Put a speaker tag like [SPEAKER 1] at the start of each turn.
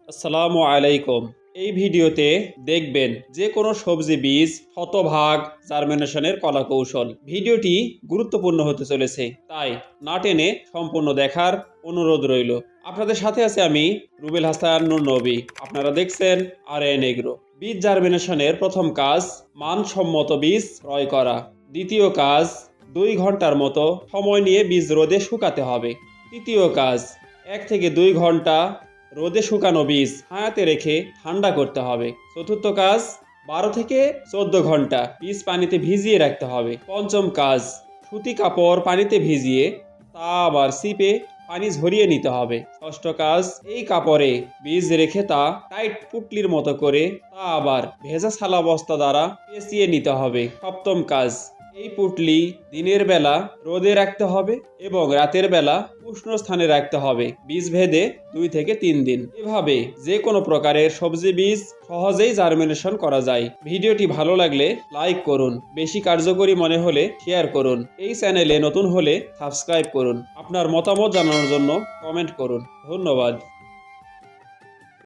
[SPEAKER 1] আসসালামু আলাইকুম। এই ভিডিওতে দেখবেন যে কোনো সবজি বীজ শতভাগ জার্মিনেশনের কলাকৌশল। ভিডিওটি গুরুত্বপূর্ণ হতে চলেছে, তাই না টেনে সম্পূর্ণ দেখার অনুরোধ রইল। আপনাদের সাথে আছে আমি রুবেল হাসান নূর নবী। আপনারা দেখছেন RN এগ্রো। বীজ জার্মিনেশনের প্রথম কাজ মানসম্মত বীজ ক্রয় করা। দ্বিতীয় কাজ 2 ঘন্টার মতো সময় নিয়ে বীজ রোদে শুকাতে হবে। তৃতীয় কাজ 1 থেকে 2 ঘন্টা রোদে শুকানো বীজ ছায়াতে রেখে ঠান্ডা করতে হবে। চতুর্থ কাজ 12 থেকে 14 ঘন্টা বীজ পানিতে ভিজিয়ে রাখতে হবে। পঞ্চম কাজ সুতি কাপড় পানিতে ভিজিয়ে তা আবার চিপে পানি ঝরিয়ে নিতে হবে। ষষ্ঠ কাজ এই কাপড়ে বীজ রেখে তা টাইট পুটলির মতো করে তা আবার ভেজা ছালা বস্তা দ্বারা পেঁচিয়ে নিতে হবে। সপ্তম কাজ এই পুটলি দিনের বেলা রোদে রাখতে হবে এবং রাতের বেলা উষ্ণ স্থানে রাখতে হবে বীজ ভেদে 2 থেকে 3 দিন। এভাবে যে কোনো প্রকারের সবজি বীজ সহজেই জার্মিনেশন করা যায়। ভিডিওটি ভালো লাগলে লাইক করুন, বেশি কার্যকরী মনে হলে শেয়ার করুন। এই চ্যানেলে নতুন হলে সাবস্ক্রাইব করুন। আপনার মতামত জানানোর জন্য কমেন্ট করুন। ধন্যবাদ।